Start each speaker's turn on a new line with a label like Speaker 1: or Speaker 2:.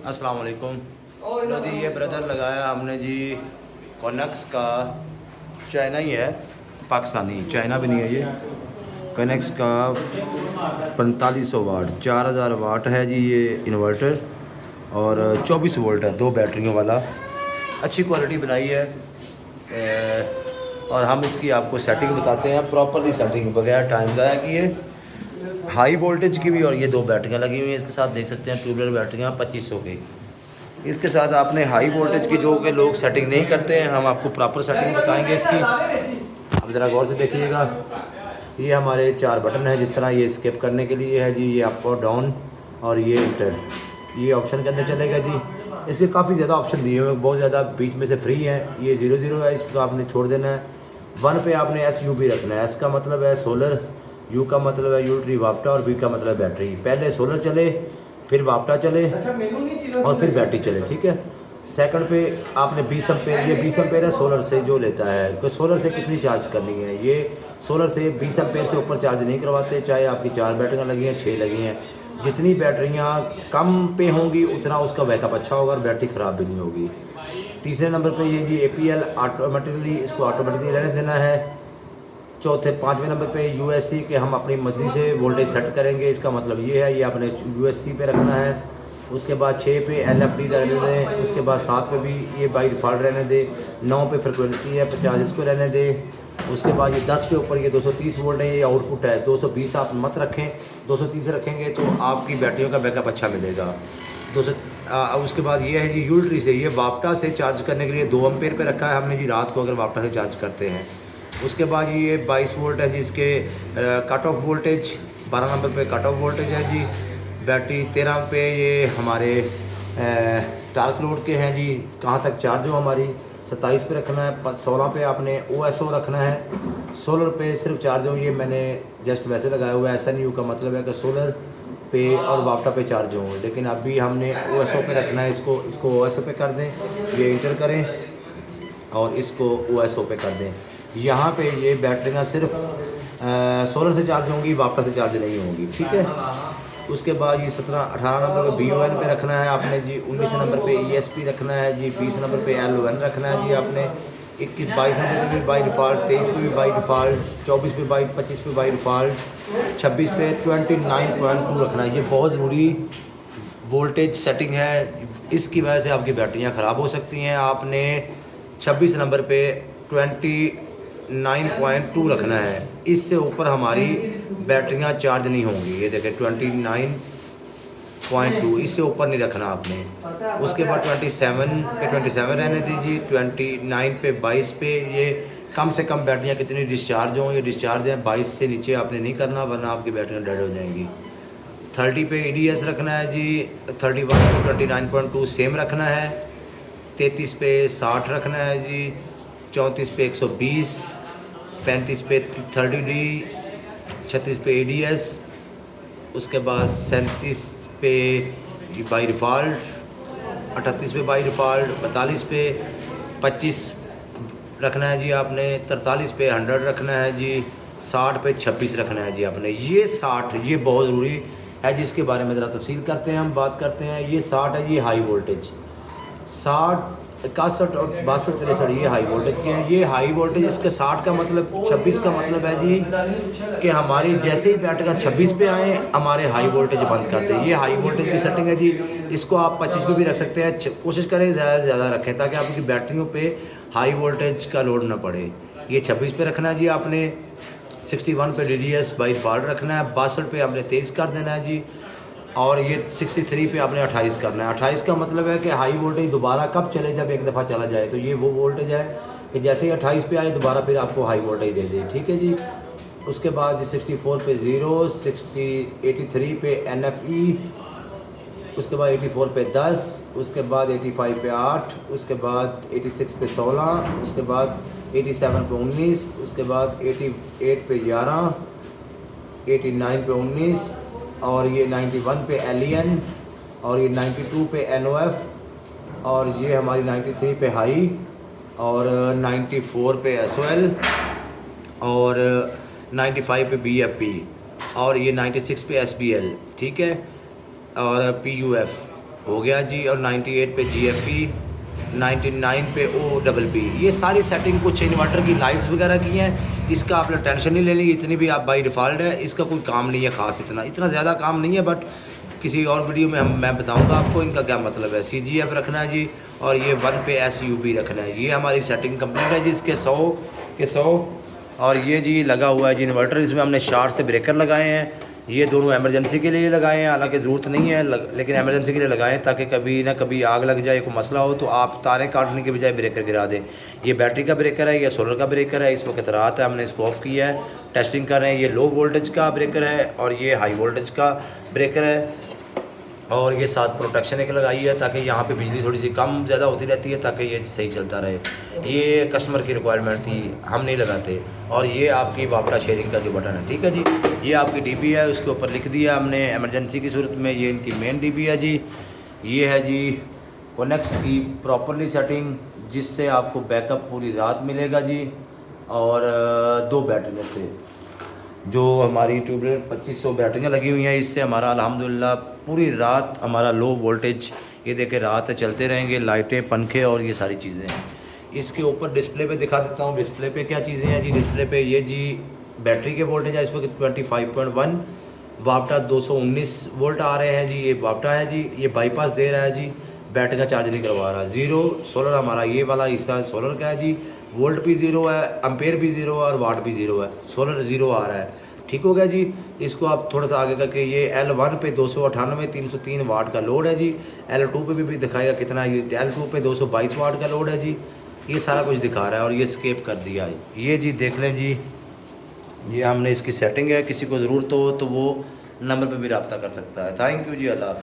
Speaker 1: अस्सलाम वालेकुम। लो जी, ये ब्रदर लगाया हमने जी कॉनेक्स का, चाइना ही है, पाकिस्तानी, चाइना भी नहीं है ये। कॉनेक्स का 4500 वाट 4000 वाट है जी ये इन्वर्टर, और 24 वोल्ट है, 2 बैटरियों वाला। अच्छी क्वालिटी बनाई है। और हम इसकी आपको सेटिंग बताते हैं, प्रॉपरली सेटिंग, बगैर टाइम ज़ाया किए। हाई वोल्टेज की भी, और ये 2 बैटरियाँ लगी हुई हैं इसके साथ, देख सकते हैं, ट्यूबलर बैटरियाँ 2500 की। इसके साथ आपने हाई वोल्टेज की, जो कि लोग सेटिंग नहीं करते हैं, हम आपको प्रॉपर सेटिंग बताएंगे इसकी। अब ज़रा गौर से देखिएगा, ये हमारे 4 बटन हैं, जिस तरह ये स्किप करने के लिए है जी, ये अप और डाउन, और ये इंटर, ये ऑप्शन के अंदर चलेगा जी। इसके काफ़ी ज़्यादा ऑप्शन दिए हुए हैं, बहुत ज़्यादा, बीच में से फ्री है। ये 00 है, इसको आपने छोड़ देना है। 1 पे आपने SUB रखना है। S का मतलब है सोलर, U का मतलब है यूटिलिटी वापटा, और B का मतलब है बैटरी। पहले सोलर चले, फिर वापटा चले, और फिर बैटरी चले, ठीक है। सेकंड पे आपने 20 एम्पेयर, ये 20 एम्पेयर है सोलर से जो लेता है, कि सोलर से कितनी चार्ज करनी है। ये सोलर से 20 एम्पेयर से ऊपर चार्ज नहीं करवाते, चाहे आपकी 4 बैटरियाँ लगी हैं, 6 लगी हैं। जितनी बैटरियाँ कम पे होंगी उतना उसका बैकअप अच्छा होगा, और बैटरी ख़राब भी नहीं होगी। तीसरे नंबर पे ये जी APL ऑटोमेटिकली, इसको ऑटोमेटिकली रहने देना है। पाँचवें नंबर पे USC के हम अपनी मर्ज़ी से वोल्टेज सेट करेंगे, इसका मतलब ये है, ये आपने USC पे रखना है। उसके बाद 6 पे LFD रहने दें, उसके बाद 7 पे भी ये बाई डिफ़ॉल्ट रहने दें। 9 पे फ्रिक्वेंसी है 50, इसको रहने दें। उसके बाद ये 10 के ऊपर ये 230 वोल्ट है, ये आउटपुट है। 220 आप मत रखें, 230 रखेंगे तो आपकी बैटरियों का बैकअप अच्छा मिलेगा। 200 उसके बाद ये है जी यूटिलिटी से, ये वापटा से चार्ज करने के लिए 2 एम्पेयर पे रखा है हमने जी, रात को अगर वापटा से चार्ज करते हैं। उसके बाद ये 22 वोल्ट है जी, इसके कट ऑफ वोल्टेज 12 नंबर पे कट ऑफ वोल्टेज है जी। बैटरी 13 पे ये हमारे टार्क लोड के हैं जी, कहाँ तक चार्ज हो हमारी। 27 पे रखना है। 16 पे आपने OSO रखना है। सोलर पे सिर्फ चार्ज हो, ये मैंने जस्ट वैसे लगाया हुआ है। SNU का मतलब है कि सोलर पे और वापटा पे चार्ज हो, लेकिन अभी हमने OSO पे रखना है। इसको OSO पे कर दें, ये इंटर करें, और इसको OSO पे कर दें। यहाँ पे ये बैटरियाँ सिर्फ सोलर से चार्ज होंगी, वापटा से चार्ज नहीं होंगी, ठीक है। उसके बाद ये 18 नंबर पे BON पे रखना है आपने जी। 19 नंबर पे ESP रखना है जी। 20 नंबर पे LON रखना है जी आपने। 22 नंबर पे भी बाई डिफ़ॉल्ट, 23 पे भी बाई डिफ़ॉल्ट, 24 पे बाई, 25 पे बाई डिफ़ॉल्ट, 26 पे 29.2 रखना है। ये बहुत ज़रूरी वोल्टेज सेटिंग है, इसकी वजह से आपकी बैटरियाँ ख़राब हो सकती हैं। आपने 26 नंबर पे 29.2 रखना है, इससे ऊपर हमारी बैटरियाँ चार्ज नहीं होंगी। ये देखें 29.2, इससे ऊपर नहीं रखना आपने। उसके बाद 27 पे 27 रहने दीजिए। 29 पे 22 पे ये कम से कम बैटरियाँ कितनी डिस्चार्ज हों, ये डिस्चार्ज हैं 22 से नीचे आपने नहीं करना, वरना आपकी बैटरियाँ डेड हो जाएंगी। 30 पे EDS रखना है जी। 31 पे 29.2 सेम रखना है। 33 पे 60 रखना है जी। 34 पे 120, 35 पे 30D, 36 पे EDS। उसके बाद 37 पे बाई डिफ़ॉल्ट, 38 पे बाई डिफ़ॉल्ट, 42 पे 25 रखना है जी आपने। 43 पे 100 रखना है जी। 60 पे 26 रखना है जी आपने। ये 60, ये बहुत ज़रूरी है जिसके बारे में ज़रा तफसील करते हैं, हम बात करते हैं। ये 60 है, ये हाई वोल्टेज। 60, 61 और 62, 63 ये हाई वोल्टेज के हैं। ये हाई वोल्टेज, इसके 60 का मतलब, 26 का मतलब है जी कि हमारी जैसे ही बैटरी 26 पे आए हमारे हाई वोल्टेज बंद कर दें। ये हाई वोल्टेज की सेटिंग है जी। इसको आप 25 पे भी रख सकते हैं, कोशिश करें ज़्यादा से ज़्यादा रखें ताकि आपकी बैटरियों पे हाई वोल्टेज का लोड ना पड़े। ये 26 पे रखना है जी आपने। 61 पे DDS बाई डिफ़ॉल्ट रखना है। 62 पे आपने 23 कर देना है जी। और ये 63 पे आपने 28 करना है। 28 का मतलब है कि हाई वोल्टेज दोबारा कब चले, जब एक दफ़ा चला जाए। तो ये वो वोल्टेज है कि जैसे ही 28 पे आए दोबारा फिर आपको हाई वोल्टेज दे दे, ठीक है जी। उसके बाद 64 पे 0, 83 पे NFE, उसके बाद 84 पे 10, उसके बाद 85 पे 8, उसके बाद 86 पे 16, उसके बाद 87 पे 19, उसके बाद 88 पे 11, 89 पे 19, और ये 91 पे LEN, और ये 92 पे NOF, और ये हमारी 93 पे हाई, और 94 पे SOL, और 95 पे BFP, और ये 96 पे SBL, ठीक है, और PUF, हो गया जी। और 98 पे GFP, 99 पे OPP। ये सारी सेटिंग कुछ इन्वर्टर की लाइट्स वगैरह की हैं, इसका आपने टेंशन नहीं लेनी, इतनी भी आप बाई डिफ़ॉल्ट है, इसका कोई काम नहीं है ख़ास, इतना ज़्यादा काम नहीं है। बट किसी और वीडियो में मैं बताऊंगा आपको इनका क्या मतलब है। CGF रखना है जी, और ये 1 पे SUB रखना है। ये हमारी सेटिंग कंप्लीट है जी। इसके 100 के 100। और ये जी लगा हुआ है जी इन्वर्टर, इसमें हमने शार्ट से ब्रेकर लगाए हैं। ये दोनों एमरजेंसी के लिए लगाए हैं, हालांकि ज़रूरत नहीं है लेकिन एमरजेंसी के लिए लगाएं, ताकि कभी ना कभी आग लग जाए, कोई मसला हो तो आप तारें काटने के बजाय ब्रेकर गिरा दें। ये बैटरी का ब्रेकर है या सोलर का ब्रेकर है। इस वक्त रात है, हमने इसको ऑफ़ किया है, टेस्टिंग कर रहे हैं। ये लो वोल्टेज का ब्रेकर है और ये हाई वोल्टेज का ब्रेकर है। और ये साथ प्रोटेक्शन एक लगाई है ताकि यहाँ पे बिजली थोड़ी सी कम ज़्यादा होती रहती है, ताकि ये सही चलता रहे। ये कस्टमर की रिक्वायरमेंट थी, हम नहीं लगाते। और ये आपकी वापटा शेयरिंग का जो बटन है, ठीक है जी। ये आपकी DB है, उसके ऊपर लिख दिया हमने एमरजेंसी की सूरत में। ये इनकी मेन DB है जी। ये है जी कोनेक्स की प्रॉपरली सेटिंग, जिससे आपको बैकअप पूरी रात मिलेगा जी। और 2 बैटरी से जो हमारी ट्यूबवेल 2500 बैटरियाँ लगी हुई हैं, इससे हमारा अल्हम्दुलिल्लाह पूरी रात हमारा लो वोल्टेज, ये देखें रात चलते रहेंगे, लाइटें, पंखे और ये सारी चीज़ें हैं। इसके ऊपर डिस्प्ले पे दिखा देता हूँ, डिस्प्ले पे क्या चीज़ें हैं जी। डिस्प्ले पे ये जी बैटरी के वोल्टेज है इस वक्त 25.1, वापटा 219 वोल्ट आ रहे हैं जी। ये वापटा है जी, ये बाईपास दे रहा है जी, बैटरी का चार्ज नहीं करवा रहा। ज़ीरो सोलर हमारा ये वाला हिस्सा सोलर का है जी। वोल्ट भी ज़ीरो है, एम्पेयर भी ज़ीरो है और वाट भी ज़ीरो है, सोलर ज़ीरो आ रहा है। ठीक हो गया जी। इसको आप थोड़ा सा आगे करके, ये L1 पे 298 303 वाट का लोड है जी। L2 पे भी दिखाएगा कितना है। ये L2 पे 222 वाट का लोड है जी। ये सारा कुछ दिखा रहा है और ये स्केप कर दिया है ये जी, देख लें जी। ये हमने इसकी सेटिंग है, किसी को ज़रूरत हो तो वो नंबर पे भी रब्ता कर सकता है। Thank you ji, Allah.